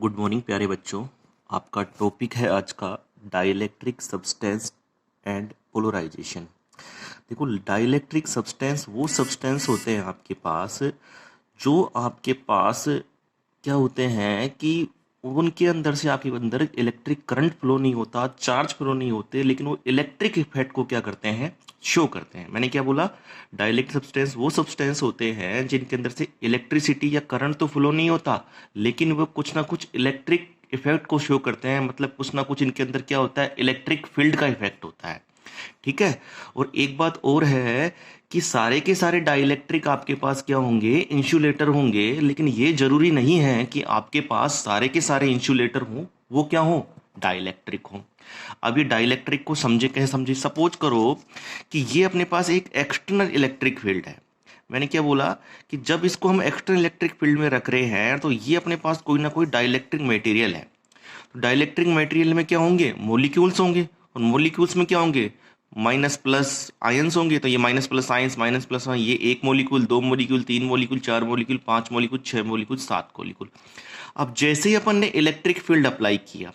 Good morning प्यारे बच्चों। आपका टॉपिक है आज का डाइलेक्ट्रिक सब्सटेंस एंड पोलराइजेशन। देखो, डाइलेक्ट्रिक सब्सटेंस वो सब्सटेंस होते हैं आपके पास जो आपके पास क्या होते हैं कि उनके अंदर से आपके अंदर इलेक्ट्रिक करंट फ्लो नहीं होता, चार्ज फ्लो नहीं होते, लेकिन वो इलेक्ट्रिक इफेक्ट को क्या करते हैं, शो करते हैं। मैंने क्या बोला? डाइलेक्ट्रिक सब्सटेंस वो सब्सटेंस होते हैं जिनके अंदर से इलेक्ट्रिसिटी या करंट तो फ्लो नहीं होता, लेकिन वो कुछ ना कुछ इलेक्ट्रिक इफेक्ट को शो करते हैं। मतलब कुछ ना कुछ इनके अंदर क्या होता है, इलेक्ट्रिक फील्ड का इफेक्ट होता है। ठीक है। और एक बात और है कि सारे के सारे डाइलेक्ट्रिक आपके पास क्या होंगे, इंसुलेटर होंगे, लेकिन ये जरूरी नहीं है कि आपके पास सारे के सारे इंसुलेटर हों, वो क्या हो, डाइलेक्ट्रिक हो। अब ये डाइलेक्ट्रिक को समझे कैसे समझे? सपोज करो कि ये अपने पास एक एक्सटर्नल इलेक्ट्रिक फील्ड है। मैंने क्या बोला कि जब इसको हम एक्सटर्नल इलेक्ट्रिक फील्ड में रख रहे हैं तो ये अपने पास कोई ना कोई डाइलेक्ट्रिक मटेरियल है। तो डाइलेक्ट्रिक मटेरियल में क्या होंगे, मॉलिक्यूल्स होंगे, और मॉलिक्यूल्स में क्या होंगे, माइनस प्लस आयंस होंगे। तो ये minus plus ions, minus plus ions, ये एक मॉलिक्यूल, दो मॉलिक्यूल, तीन मॉलिक्यूल, चार मॉलिक्यूल, पांच मॉलिक्यूल, छह मॉलिक्यूल, सात मॉलिक्यूल। अब जैसे ही अपन ने इलेक्ट्रिक फील्ड अप्लाई किया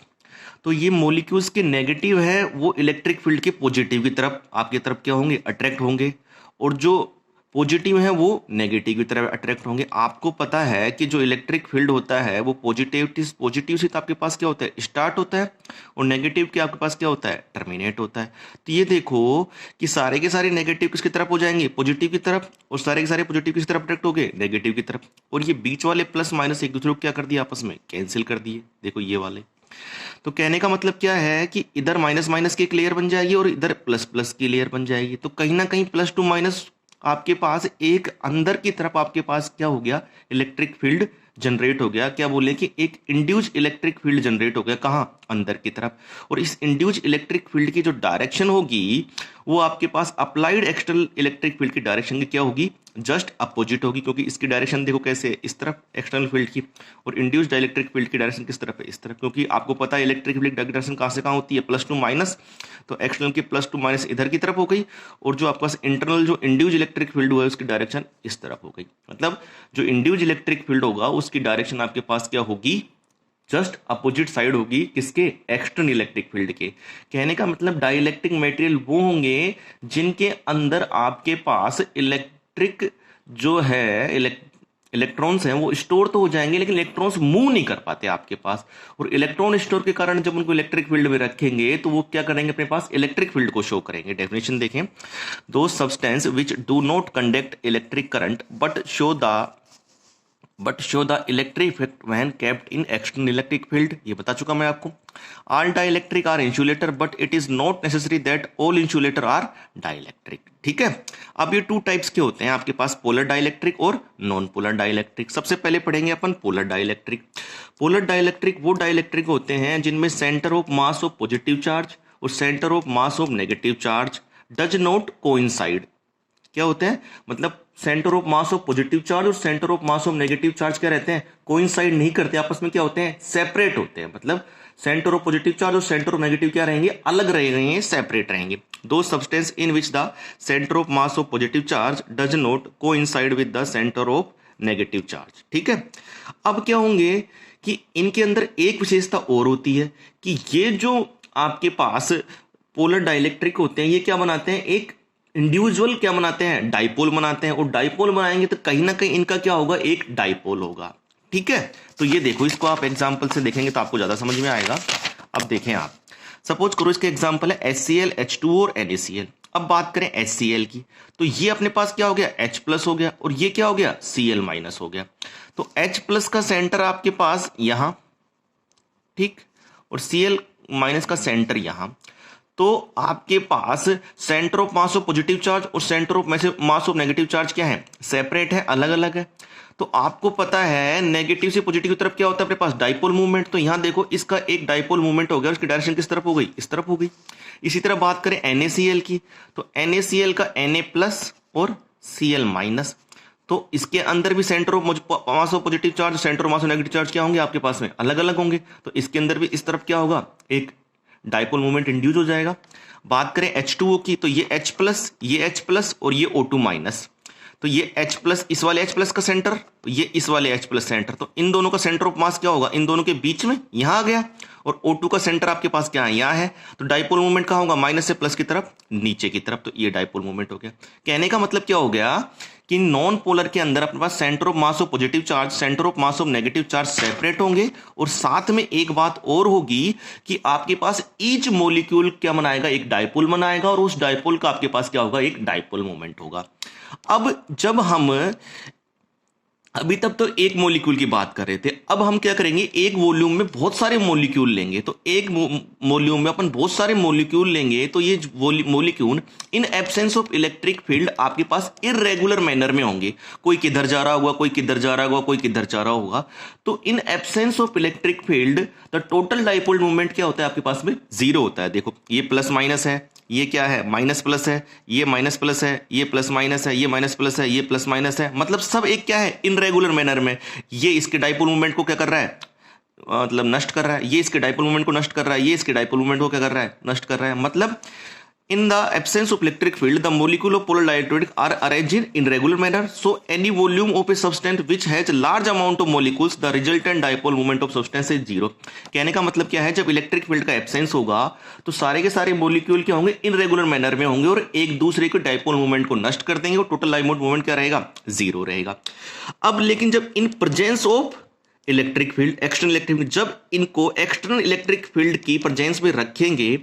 तो ये मॉलिक्यूल्स के नेगेटिव है वो इलेक्ट्रिक फील्ड के पॉजिटिव की तरफ, आपकी तरफ क्या होंगे, अट्रैक्ट होंगे, और जो पॉजिटिव है वो नेगेटिव की तरफ अट्रैक्ट होंगे। आपको पता है कि जो इलेक्ट्रिक फील्ड होता है वो पॉजिटिव से तो आपके पास क्या होता है, स्टार्ट होता है, और नेगेटिव के आपके पास क्या होता है, टर्मिनेट होता है। तो ये देखो कि सारे के सारे नेगेटिव किसकी तरफ हो जाएंगे, पॉजिटिव की तरफ, और सारे के सारे पॉजिटिव किस तरफ अट्रैक्ट हो गए, नेगेटिव की तरफ। और ये बीच वाले प्लस माइनस एक दूसरे को क्या कर दिया, आपस में कैंसिल कर दिए। देखो ये वाले। तो कहने का मतलब क्या है कि इधर माइनस माइनस की एक लेयर बन जाएगी और इधर प्लस प्लस की लेयर बन जाएगी। तो कहीं ना कहीं प्लस टू माइनस आपके पास एक अंदर की तरफ आपके पास क्या हो गया, इलेक्ट्रिक फील्ड जनरेट हो गया। क्या बोले कि एक इंड्यूस इलेक्ट्रिक फील्ड जनरेट हो गया, कहां, अंदर की तरफ। और इस इंड्यूस इलेक्ट्रिक फील्ड की जो डायरेक्शन होगी वो आपके पास अप्लाइड एक्सटर्नल इलेक्ट्रिक फील्ड की डायरेक्शन की क्या होगी, जस्ट अपोजिट होगी। क्योंकि इसकी डायरेक्शन देखो कैसे है, इस तरफ एक्सटर्नल फील्ड की, और इंड्यूस्ड इलेक्ट्रिक फील्ड की डायरेक्शन किस तरफ है, इस तरफ। क्योंकि आपको पता है इलेक्ट्रिक फील्ड की डायरेक्शन कहां से कहां होती है, प्लस टू माइनस। तो एक्सटर्नल की प्लस टू माइनस इधर की तरफ हो गई, और जो आपके पास इंटरनल जो इंड्यूस्ड इलेक्ट्रिक फील्ड हुआ है उसकी डायरेक्शन इस तरफ हो गई। मतलब जो इंड्यूस्ड इलेक्ट्रिक फील्ड होगा उसकी डायरेक्शन आपके पास क्या होगी, जस्ट अपोजिट साइड होगी, किसके, एक्सटर्नल इलेक्ट्रिक फील्ड के। कहने का मतलब डाइलेक्ट्रिक मटेरियल वो होंगे जिनके अंदर आपके पास इलेक्ट्रिक जो है इलेक्ट्रॉन्स हैं वो स्टोर तो हो जाएंगे, लेकिन इलेक्ट्रॉन्स मूव नहीं कर पाते आपके पास। और इलेक्ट्रॉन स्टोर के कारण जब उनको इलेक्ट्रिक फील्ड में रखेंगे तो वो क्या करेंगे, अपने पास इलेक्ट्रिक फील्ड को शो करेंगे। डेफिनेशन देखें, those substance which do not conduct electric current but show the electric effect when kept in external electric field. ये बता चुका मैं आपको। All dielectric are insulator but it is not necessary that all insulator are dielectric. ठीक है। अब ये two types के होते हैं आपके पास, पोलर डाइलेक्ट्रिक और नॉन पोलर डाइलेक्ट्रिक। सबसे पहले पढ़ेंगे अपन पोलर डाइलेक्ट्रिक। पोलर डाइलेक्ट्रिक वो डाइलेक्ट्रिक होते हैं जिनमें centre of mass of positive charge और centre of mass of negative charge does not coincide. क्या होते हैं, मतलब centre of mass of positive charge और centre of mass of negative charge क्या रहते हैं, कोइंसाइड नहीं करते, आपस में क्या होते हैं, सेपरेट होते हैं। मतलब सेंटर ऑफ पॉजिटिव चार्ज और सेंटर ऑफ नेगेटिव क्या रहेंगे, अलग रहेंगे, सेपरेट रहेंगे। दो substance in which the centre of mass of positive charge does not coincide with the centre of negative charge. ठीक है। अब क्या होंगे कि इनके अंदर एक विशेषता और होती है कि ये जो आपके पास पोलर डाइलेक्ट्रिक होते हैं ये क्या बनाते हैं, एक इंडिविजुअल क्या बनाते हैं, डाइपोल बनाते हैं। और डाइपोल बनाएंगे तो कहीं ना कहीं इनका क्या होगा, एक डाइपोल होगा। ठीक है। तो ये देखो, इसको आप एग्जांपल से देखेंगे तो आपको ज्यादा समझ में आएगा। अब देखें आप, सपोज करो इसके एग्जांपल है HCl, H2 और NaCl। अब बात करें HCl की, तो ये अपने पास क्या हो गया, H प्लस हो गया, और ये क्या हो गया, Cl माइनस हो गया। तो H प्लस का सेंटर आपके पास यहां, ठीक, और Cl माइनस का सेंटर यहां। तो आपके पास centre of mass of positive charge और centre of mass of negative charge क्या है, सेपरेट है, अलग अलग है। तो आपको पता है नेगेटिव से पॉजिटिव की तरफ क्या होता है अपने पास, डाइपोल मूवमेंट। तो यहां देखो इसका एक डाइपोल मूवमेंट हो गया, उसकी डायरेक्शन किस तरफ हो गई, इस तरफ हो गई। इसी तरह बात करें NaCl की, तो NaCl का Na प्लस और Cl माइनस। तो इसके अंदर भी centre of mass of positive charge, centre of mass of negative charge क्या होंगे आपके पास में, अलग अलग होंगे। तो इसके अंदर भी इस तरफ क्या होगा, एक डाइपोल मूवमेंट इंड्यूस हो जाएगा। बात करें H2O की, तो ये H प्लस, ये H प्लस और ये O2 माइनस। तो ये H प्लस, इस वाले H प्लस का सेंटर, ये इस वाले H प्लस सेंटर, तो इन दोनों का सेंटर ऑफ मास क्या होगा, इन दोनों के बीच में यहां आ गया। और O2 का सेंटर आपके पास क्या है, यहाँ है। तो डाइपोल मोमेंट कहाँ होगा, माइनस से प्लस की तरफ, नीचे की तरफ। तो ये डाइपोल मोमेंट हो गया। कहने का मतलब क्या हो गया कि नॉन पोलर के अंदर अपने पास centre of mass of positive charge, centre of mass of negative charge separate होंगे। और साथ में एक बात और होगी कि आपके पास ईच मॉलिक्यूल क्या बनाएगा, एक डाइपोल बनाएगा, और उस डाइपोल का आपके पास क्या होगा, एक डाइपोल मोमेंट होगा। अब जब हम अभी तक तो एक मॉलिक्यूल की बात कर रहे थे, अब हम क्या करेंगे, एक वॉल्यूम में बहुत सारे मॉलिक्यूल लेंगे। तो एक वॉल्यूम में अपन बहुत सारे मॉलिक्यूल लेंगे, तो ये molecule in absence of electric field आपके पास इरेगुलर मैनर में होंगे। कोई किधर जा रहा होगा, कोई किधर जा रहा होगा, कोई किधर जा रहा होगा। तो in absence of electric field the total dipole moment क्या होता है आपके पास में, जीरो होता है। देखो ये प्लस माइनस है, ये क्या है, माइनस प्लस है, ये माइनस प्लस है, ये प्लस माइनस है, ये माइनस प्लस है, ये प्लस माइनस है। मतलब सब एक क्या है, इनरेगुलर मैनर में। ये इसके डाइपोल मोमेंट को क्या कर रहा है, मतलब नष्ट कर रहा है। ये इसके डाइपोल मोमेंट को नष्ट कर रहा है, ये इसके डाइपोल मोमेंट को क्या कर रहा है, नष्ट कर रहा है। मतलब in the absence of electric field, the molecule of polar dielectric are arranged in regular manner. So any volume of a substance which has large amount of molecules, the resultant dipole moment of substance is zero. कहने का मतलब क्या है, जब electric field का absence होगा तो सारे के सारे मॉलिक्यूल क्या होंगे, इन रेगुलर मैनर में होंगे और एक दूसरे के डाइपोल मोमेंट को नष्ट कर देंगे और टोटल डाइपोल मोमेंट क्या रहेगा, जीरो रहेगा। अब लेकिन जब इन presence of electric field, external electric field, जब इनको एक्सटर्नल इलेक्ट्रिक फील्ड की प्रेजेंस में रखेंगे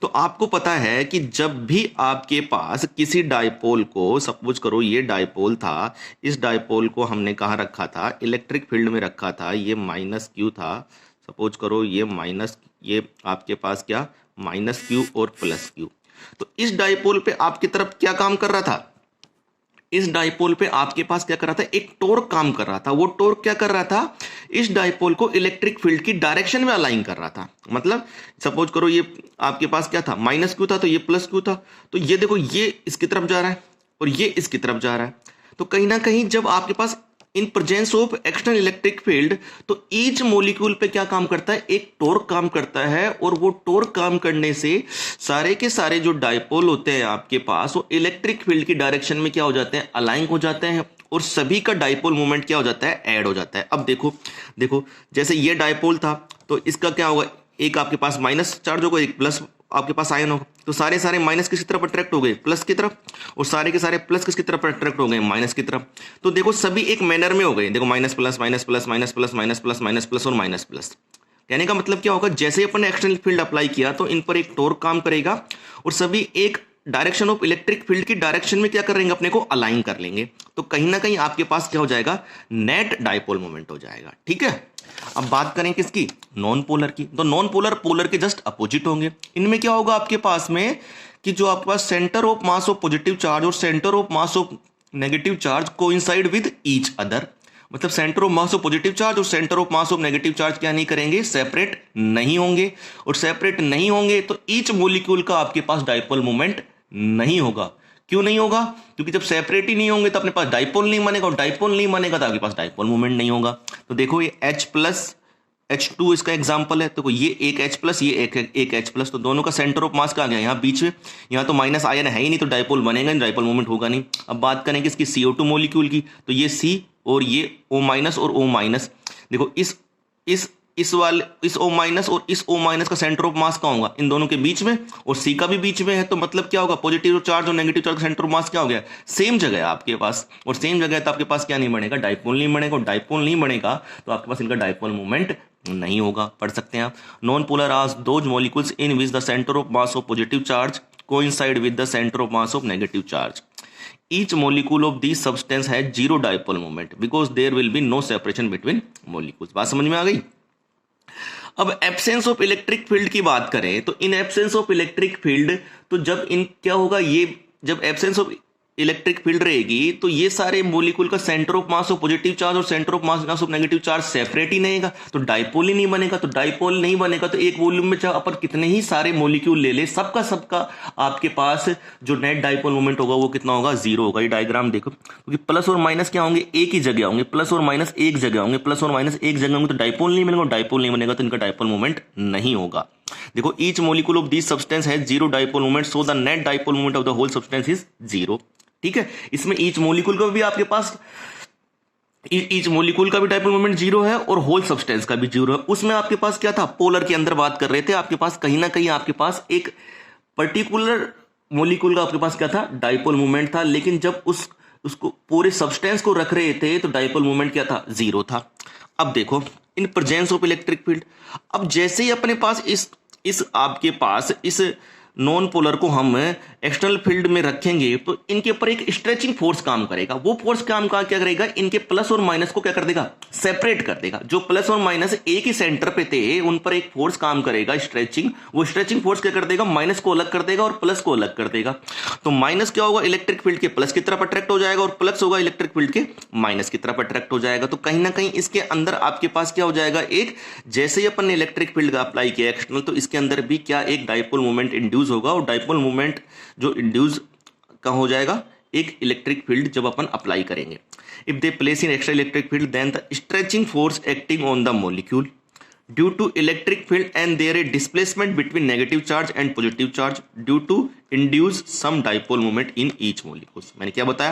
तो आपको पता है कि जब भी आपके पास किसी डाइपोल को, सपोज करो ये डाइपोल था, इस डाइपोल को हमने कहाँ रखा था, इलेक्ट्रिक फील्ड में रखा था, ये माइनस क्यू था। सपोज करो ये माइनस, ये आपके पास क्या, माइनस क्यू और प्लस क्यू। तो इस डाइपोल पे आपकी तरफ क्या काम कर रहा था, इस डाइपोल पे आपके पास क्या कर रहा था, एक टॉर्क काम कर रहा था। वो टॉर्क क्या कर रहा था, इस डाइपोल को इलेक्ट्रिक फील्ड की डायरेक्शन में अलाइन कर रहा था। मतलब सपोज करो ये आपके पास क्या था, माइनस क्यू था, तो ये प्लस क्यू था। तो ये देखो ये इसकी तरफ जा रहा है और ये इसकी तरफ जा रहा है। तो कहीं ना कहीं जब आपके पास in presence of external electric field, तो ईच मॉलिक्यूल पे क्या काम करता है, एक टॉर्क काम करता है। और वो टॉर्क काम करने से सारे के सारे जो डाइपोल होते हैं आपके पास, वो इलेक्ट्रिक फील्ड की डायरेक्शन में क्या हो जाते हैं, अलाइन हो जाते हैं और सभी का डाइपोल मोमेंट क्या हो जाता है, ऐड हो जाता है। अब देखो देखो जैसे ये डाइपोल था तो इसका क्या होगा, एक आपके पास माइनस चार्ज होगा, एक प्लस आपके पास आयन होगा। तो सारे सारे माइनस किसकी तरफ अट्रैक्ट हो गए, प्लस की तरफ, और सारे के सारे प्लस किसकी तरफ अट्रैक्ट हो गए, माइनस की तरफ। तो देखो सभी एक मैनर में हो गए। देखो minus plus minus plus minus plus minus plus minus plus और माइनस प्लस। कहने का मतलब क्या होगा, जैसे ही अपन ने एक्सटर्नल फील्ड अप्लाई किया तो इन पर एक टॉर्क काम करेगा और सभी एक डायरेक्शन ऑफ इलेक्ट्रिक फील्ड की डायरेक्शन में क्या करेंगे, अपने को अलाइन कर लेंगे। तो कहीं ना कहीं आपके पास क्या हो जाएगा, नेट डाइपोल मोमेंट हो जाएगा। ठीक है, अब बात करें किसकी, नॉन पोलर की। तो नॉन पोलर पोलर के जस्ट अपोजिट होंगे। इनमें क्या होगा आपके पास में कि जो आपके पास centre of mass of positive charge और centre of mass of negative charge coincide with each other. मतलब centre of mass of positive charge और centre of mass of negative charge क्या नहीं करेंगे, सेपरेट नहीं होंगे। और सेपरेट नहीं होंगे तो ईच मॉलिक्यूल का आपके पास डाइपोल मोमेंट नहीं होगा। क्यों नहीं होगा, क्योंकि जब सेपरेट ही नहीं होंगे तो अपने पास डाइपोल नहीं बनेगा, और डाइपोल नहीं बनेगा तो आपके पास डाइपोल मोमेंट नहीं होगा। तो देखो ये H प्लस H2 इसका एग्जांपल है। तो ये एक H प्लस, ये एक H प्लस, तो दोनों का सेंटर ऑफ मास कहाँ गया, यहाँ बीच में। यहाँ तो माइनस आयन है ही नहीं, तो डाइपोल बनेगा नहीं, डाइपोल मोमेंट होगा नहीं। अब बात करें किसकी, CO2 मॉलिक्यूल की। तो ये C और ये O माइनस और O माइनस। देखो इस O माइनस और इस O माइनस का सेंटर ऑफ मास कहाँ होगा, इन दोनों के बीच में, और C का भी बीच में है। तो मतलब क्या होगा, पॉजिटिव चार्ज और नेगेटिव चार्ज का सेंटर ऑफ मास क्या हो गया, सेम जगह है आपके पास। और सेम जगह है तो आपके पास क्या नहीं बनेगा, डाइपोल नहीं बनेगा। और डाइपोल नहीं बनेगा तो आपके पास इनका डाइपोल मोमेंट नहीं होगा। पढ़ सकते हैं आप, non polar are those molecules in which the centre of mass of positive charge coincide with the centre of mass of negative charge. Each molecule of these substance has zero dipole moment because there will be no separation between molecules। बात समझ में आ गई। अब absence of electric field की बात करें तो in absence of electric field, तो जब इन क्या होगा, ये जब एब्सेंस ऑफ इलेक्ट्रिक फील्ड रहेगी तो ये सारे मॉलिक्यूल का centre of mass of positive charge और centre of mass of negative charge separate ही नहीं रहेगा, तो डाइपोल ही नहीं बनेगा। तो डाइपोल नहीं बनेगा तो एक वॉल्यूम में चाहे अपन कितने ही सारे मॉलिक्यूल ले ले, सबका आपके पास जो नेट डाइपोल मोमेंट होगा वो कितना होगा, जीरो होगा। ये डायग्राम देखो, क्योंकि प्लस और माइनस क्या होंगे, एक ही जगह होंगे, प्लस और माइनस एक जगह होंगे, प्लस और माइनस एक जगह होंगे, तो डाइपोल नहीं बनेगा। डाइपोल नहीं बनेगा तो इनका डाइपोल मोमेंट नहीं होगा। देखो each molecule of this substance has zero dipole moment, so the net dipole moment of the whole substance is zero. ठीक है, इसमें ईच मोलिक्यूल का भी आपके पास ईच मोलिक्यूल का भी डाइपोल मोमेंट जीरो है और होल सब्सटेंस का भी जीरो है। उसमें आपके पास क्या था, पोलर के अंदर बात कर रहे थे, आपके पास कहीं ना कहीं आपके पास एक पर्टिकुलर मोलिक्यूल का आपके पास क्या था, डाइपोल मोमेंट था। लेकिन जब उसको पूरे सब्सटेंस को रख रहे थे तो डाइपोल मोमेंट क्या था, जीरो था। अब देखो इन प्रेजेंस ऑफ इलेक्ट्रिक फील्ड, अब जैसे ही अपने पास इस आपके पास इस नॉन पोलर को हम एक्सटर्नल फील्ड में रखेंगे तो इनके ऊपर एक स्ट्रेचिंग फोर्स काम करेगा। वो फोर्स काम का क्या करेगा, इनके प्लस और माइनस को क्या कर देगा, सेपरेट कर देगा। जो प्लस और माइनस एक ही सेंटर पे थे उन पर एक फोर्स काम करेगा स्ट्रेचिंग। वो स्ट्रेचिंग फोर्स क्या कर देगा, माइनस को अलग कर देगा और प्लस को अलग कर देगा। तो माइनस क्या होगा, इलेक्ट्रिक फील्ड के प्लस की तरफ अट्रैक्ट हो जाएगा और प्लस होगा इलेक्ट्रिक फील्ड के माइनस की तरफ अट्रैक्ट हो जाएगा। तो कहीं ना कहीं इसके अंदर आपके पास क्या हो जाएगा, एक जैसे ही अपन ने इलेक्ट्रिक फील्ड का अप्लाई किया एक्सटर्नल, तो इसके अंदर भी क्या एक डाइपोल मोमेंट इंड्यूस होगा। और डाइपोल मोमेंट जो इंड्यूस का हो जाएगा एक इलेक्ट्रिक फील्ड जब अपन अप्लाई करेंगे। If they place in extra electric field then the stretching force acting on the molecule due to electric field and there a displacement between negative charge and positive charge due to induce some dipole moment in each molecule। मैंने क्या बताया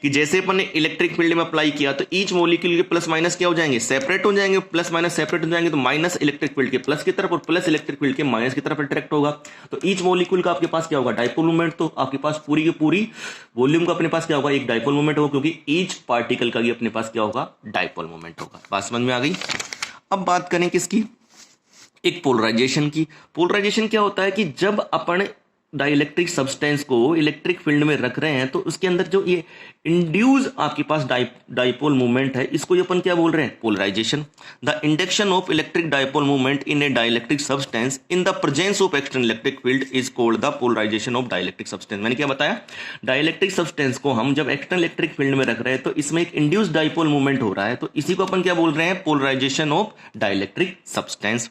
कि जैसे अपन ने electric field में apply किया तो each molecule के प्लस माइनस क्या हो जाएंगे, सेपरेट हो जाएंगे। प्लस माइनस सेपरेट हो जाएंगे तो माइनस इलेक्ट्रिक फील्ड के प्लस की तरफ और प्लस इलेक्ट्रिक फील्ड के माइनस की तरफ अट्रैक्ट होगा। तो ईच मोलिक्यूल का आपके पास क्या होगा, डाइपोल मोमेंट। तो आपके पास पूरी की पूरी वॉल्यूम का अपने पास क्या होगा, एक डाइपोल मोमेंट होगा, क्योंकि ईच पार्टिकल का भी अपने पास क्या होगा, डाइपोल मोमेंट होगा। बात समझ में आ गई। अब बात करें किसकी, एक पोलराइजेशन की। पोलराइजेशन क्या होता है कि जब अपन डाइलेक्ट्रिक सब्सटेंस को इलेक्ट्रिक फील्ड में रख रहे हैं तो उसके अंदर जो ये इंड्यूस आपके पास डाइपोल मूवमेंट है, इसको ये अपन क्या बोल रहे हैं, polarisation. The induction of electric dipole movement in a dielectric substance in the presence of external electric field is called the polarisation of dielectric substance. मैंने क्या बताया, डाइलेक्ट्रिक सब्सटेंस को हम जब एक्सटर्नल इलेक्ट्रिक फील्ड में रख रहे हैं तो इसमें एक इंड्यूस डाइपोल मूवमेंट हो रहा है, तो इसी को अपन क्या बोल रहे हैं, पोलराइजेशन ऑफ डाइलेक्ट्रिक सब्सटेंस।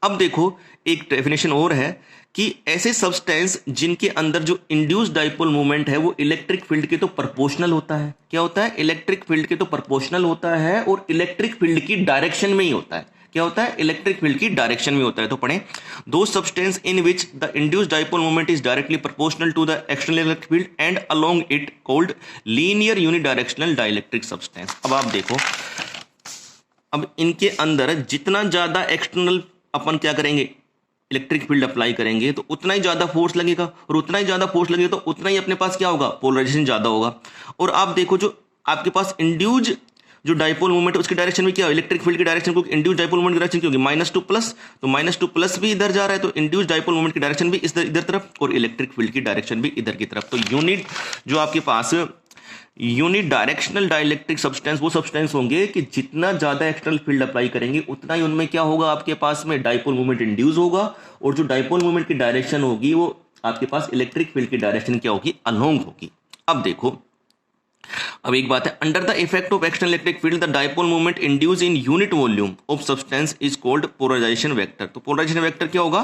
अब देखो एक डेफिनेशन और है कि ऐसे सब्सटेंस जिनके अंदर जो इंड्यूस डाइपोल मूवमेंट है वो इलेक्ट्रिक फील्ड के तो प्रोपोर्शनल होता है। क्या होता है, इलेक्ट्रिक फील्ड के तो प्रोपोर्शनल होता है और इलेक्ट्रिक फील्ड की डायरेक्शन में ही होता है। क्या होता है, इलेक्ट्रिक फील्ड की डायरेक्शन में होता है। तो पढ़ें, those substance in which the induced dipole moment is directly proportional to the external electric field and along it called linear unidirectional dielectric substance. अब आप देखो, अब इनके अंदर जितना ज्यादा एक्सटर्नल अपन क्या करेंगे, इलेक्ट्रिक फील्ड अप्लाई करेंगे तो उतना ही ज्यादा फोर्स लगेगा, और उतना ही ज्यादा फोर्स लगेगा तो उतना ही अपने पास क्या होगा, पोलराइजेशन ज्यादा होगा। और आप देखो जो आपके पास इंड्यूज जो डाइपोल मूवमेंट उसकी डायरेक्शन में क्या, इलेक्ट्रिक फील्ड की डायरेक्शन को इंड्यूस डाइपोल मूवमेंट की डायरेक्शन क्योंकि माइनस टू प्लस, तो माइनस टू प्लस भी इधर जा रहा है तो इंड्यूस डाइपोल मूवमेंट की डायरेक्शन भी इधर तरफ और इलेक्ट्रिक फील्ड की डायरेक्शन भी इधर की तरफ। तो यूनिट जो आपके पास यूनिट डायरेक्शनल डाइलेक्ट्रिक सब्सटेंस वो सब्सटेंस होंगे कि जितना ज्यादा एक्सटर्नल फील्ड अप्लाई करेंगे उतना ही उनमें क्या होगा, आपके पास में डाइपोल मूवमेंट इंड्यूस होगा, और जो डाइपोल मूवमेंट की डायरेक्शन होगी वो आपके पास इलेक्ट्रिक फील्ड की डायरेक्शन क्या होगी, अलोंग होगी। अब देखो, अब एक बात है, under the effect of external electric field the dipole movement induce in unit volume of substance is called polarisation vector. तो पोलराइजेशन वेक्टर क्या होगा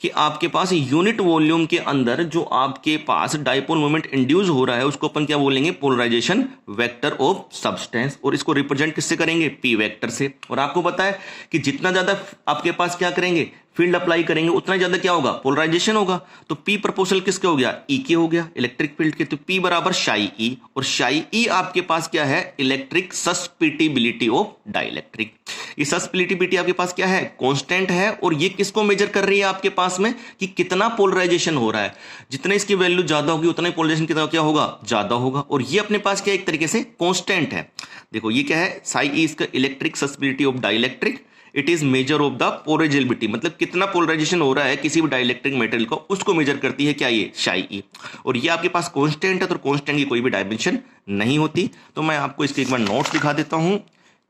कि आपके पास यूनिट वॉल्यूम के अंदर जो आपके पास डाइपोल मूवमेंट इंड्यूस हो रहा है उसको अपन क्या बोलेंगे, पोलराइजेशन वेक्टर ऑफ सब्सटेंस, और इसको रिप्रेजेंट किससे करेंगे, पी वेक्टर से। और आपको पता है कि जितना ज्यादा आपके पास क्या करेंगे, फील्ड अप्लाई करेंगे उतना ज्यादा क्या होगा, पोलराइजेशन होगा। तो P प्रोपोर्शनल किसके हो गया, E के हो गया, इलेक्ट्रिक फील्ड के। तो P बराबर शाई E, और शाई E आपके पास क्या है, इलेक्ट्रिक सस्पिटिबिलिटी ऑफ डाइलेक्ट्रिक। ये सस्पिटिबिलिटी आपके पास क्या है, कांस्टेंट है, और ये किसको मेजर कर रही है आपके पास में कि कितना पोलराइजेशन हो रहा है। जितने इसकी वैल्यू ज्यादा होगी उतना ही पोलराइजेशन कितना क्या होगा, ज्यादा होगा। और ये अपने पास क्या एक तरीके से कांस्टेंट है। देखो ये क्या है, साई E इसका electric susceptibility of dielectric, it is measure of the polarizability, मतलब कितना पोलराइजेशन हो रहा है किसी भी डाइलेक्ट्रिक मेटेरियल को, उसको मेजर करती है क्या, ये शाई E। और ये आपके पास कांस्टेंट है, तो कांस्टेंट की कोई भी डायमेंशन नहीं होती। तो मैं आपको इसके एक बार नोट्स दिखा देता हूं,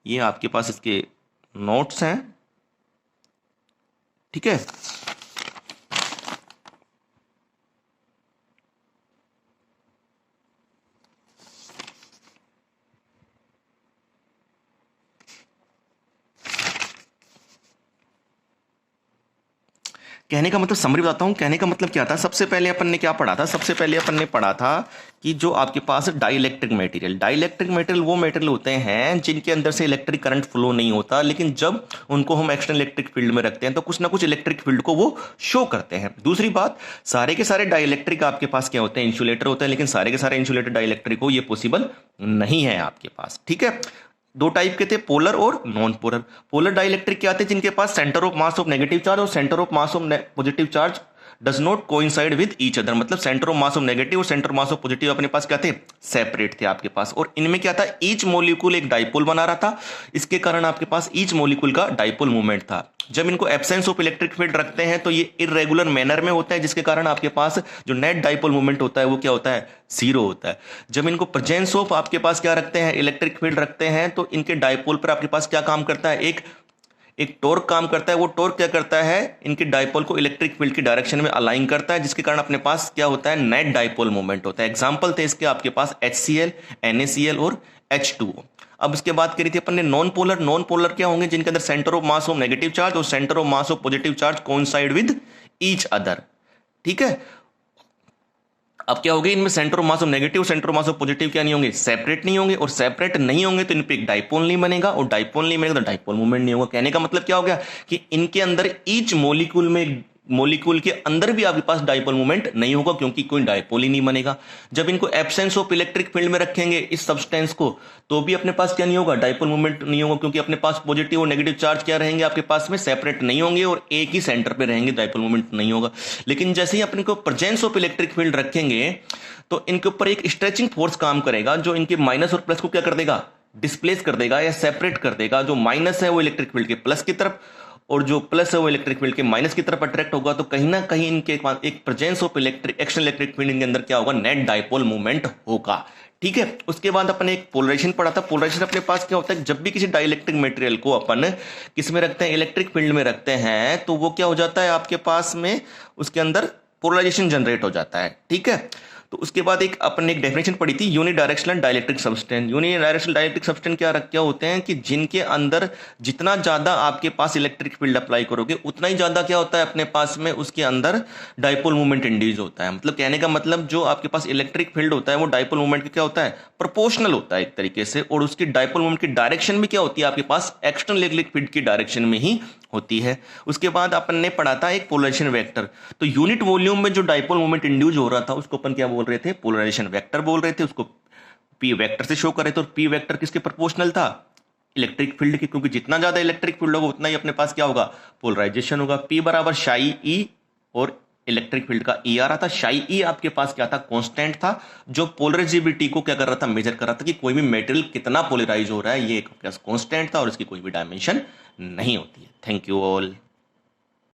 ये आपके पास इसके नोट्स हैं, ठीक है। कहने का मतलब समरी बताता हूँ। कहने का मतलब क्या था, सबसे पहले अपन ने क्या पढ़ा था, सबसे पहले अपन ने पढ़ा था कि जो आपके पास डाइलेक्ट्रिक मटेरियल, डाइलेक्ट्रिक मटेरियल वो मटेरियल होते हैं जिनके अंदर से इलेक्ट्रिक करंट फ्लो नहीं होता, लेकिन जब उनको हम एक्सटर्नल इलेक्ट्रिक फील्ड में रखते हैं तो कुछ ना कुछ इलेक्ट्रिक फील्ड को वो शो करते हैं। दूसरी बात, सारे के सारे डाइलेक्ट्रिक आपके पास क्या होते हैं, इंसुलेटर होते हैं, लेकिन सारे के सारे इंसुलेटर डाइलेक्ट्रिक हो ये पॉसिबल नहीं है आपके पास। ठीक है, दो टाइप के थे, पोलर और नॉन पोलर। पोलर डाइलेक्ट्रिक क्या थे, जिनके पास centre of mass of negative charge और centre of mass of positive charge does not coincide with each other, मतलब centre of mass of negative और सेंटर मास ऑफ पॉजिटिव अपने पास क्या थे, सेपरेट थे आपके पास। और इनमें क्या था, ईच मॉलिक्यूल एक डाइपोल बना रहा था, इसके कारण आपके पास ईच मॉलिक्यूल का डाइपोल मूवमेंट था। जब इनको एब्सेंस ऑफ इलेक्ट्रिक फील्ड रखते हैं तो ये इरेगुलर मैनर में होता है, जिसके कारण आपके पास जो नेट डाइपोल मूवमेंट होता है वो क्या होता है, जीरो होता है। जब इनको प्रेजेंस ऑफ आपके पास क्या रखते हैं, इलेक्ट्रिक फील्ड रखते हैं, तो इनके डाइपोल पर आपके पास क्या काम करता है, एक टॉर्क काम करता है। वो टॉर्क क्या करता है, इनके डाइपोल को इलेक्ट्रिक फील्ड की डायरेक्शन में अलाइन करता है, जिसके कारण अपने पास क्या होता है, नेट डाइपोल मोमेंट होता है। एग्जांपल थे इसके आपके पास HCl, NaCl और H2O। अब इसके बात करी थी अपन ने नॉन पोलर। नॉन पोलर क्या होंगे, जिनके अंदर centre of mass of negative charge और centre of mass of positive charge coincide with each other. ठीक है, अब क्या होगी, इनमें centre of mass of negative centre of mass of positive क्या नहीं होंगे, सेपरेट नहीं होंगे, और सेपरेट नहीं होंगे तो इन पे एक डाइपोल नहीं बनेगा, और डाइपोल नहीं बनेगा तो डाइपोल मूवमेंट नहीं होगा। कहने का मतलब क्या हो गया कि इनके अंदर ईच मॉलिक्यूल के अंदर भी आपके पास डाइपोल मूवमेंट नहीं होगा, क्योंकि कोई डाइपोल ही नहीं बनेगा। जब इनको एब्सेंस ऑफ इलेक्ट्रिक फील्ड में रखेंगे इस सब्सटेंस को, तो भी अपने पास क्या नहीं होगा, डाइपोल मूवमेंट नहीं होगा, क्योंकि अपने पास पॉजिटिव और नेगेटिव चार्ज क्या रहेंगे आपके पास में, सेपरेट नहीं होंगे और एक ही सेंटर पे रहेंगे, डाइपोल मूवमेंट नहीं होगा। लेकिन जैसे ही अपने को प्रेजेंस ऑफ इलेक्ट्रिक फील्ड रखेंगे तो इनके ऊपर एक स्ट्रेचिंग फोर्स काम करेगा, जो इनके माइनस और प्लस को क्या कर देगा, डिस्प्लेस कर देगा या सेपरेट कर देगा। जो माइनस है वो इलेक्ट्रिक फील्ड के प्लस की तरफ, और जो प्लस है वो इलेक्ट्रिक फील्ड के माइनस की तरफ अट्रैक्ट होगा। तो कहीं ना कहीं इनके एक presence of action electric field के अंदर क्या होगा, नेट डाइपोल मूवमेंट होगा। ठीक है, उसके बाद अपन एक पोलराइजेशन पढ़ा था। पोलराइजेशन अपने पास क्या होता है, जब भी किसी डाइलेक्ट्रिक मटेरियल को अपन किस में रखते हैं, इलेक्ट्रिक फील्ड में रखते हैं, तो वो क्या हो जाता है आपके पास में, उसके अंदर पोलराइजेशन जनरेट हो जाता है। ठीक है, तो उसके बाद अपन एक डेफिनेशन पढ़ी थी, unidirectional dielectric substance. Unidirectional dielectric substance क्या होते हैं कि जिनके अंदर जितना ज्यादा आपके पास इलेक्ट्रिक फील्ड अप्लाई करोगे उतना ही ज्यादा क्या होता है अपने पास में, उसके अंदर डाइपोल मूवमेंट इंड्यूस होता है। मतलब कहने का मतलब जो आपके पास इलेक्ट्रिक फील्ड होता है वो डाइपोल मूवमेंट का क्या होता है, प्रोपोर्शनल होता है एक तरीके से, और उसकी डाइपोल मूवमेंट की डायरेक्शन भी क्या होती है आपके पास, एक्सटर्नल इलेक्ट्रिक फील्ड की डायरेक्शन में ही होती है। उसके बाद अपन ने पढ़ा था एक पोलराइजेशन वेक्टर। तो यूनिट वॉल्यूम में जो डाइपोल मूवमेंट इंड्यूस हो रहा था उसको अपन क्या बोल रहे थे, पोलराइजेशन वेक्टर बोल रहे थे, उसको पी वेक्टर से शो कर रहे थे। और पी वेक्टर किसके प्रोपोर्शनल था, इलेक्ट्रिक फील्ड के, क्योंकि जितना ज्यादा इलेक्ट्रिक फील्ड होगा उतना ही अपने पास क्या होगा, पोलराइजेशन होगा। पी बराबर शाई ई, और इलेक्ट्रिक फील्ड का ई आ रहा था। शाई ई आपके पास क्या था, कांस्टेंट था, जो पोलराइजेबिलिटी को क्या कर रहा था, मेजर कर रहा था कि कोई भी मेटेरियल कितना पोलराइज हो रहा है, ये एक कांस्टेंट था और इसकी कोई भी डायमेंशन नहीं होती है। Thank you all.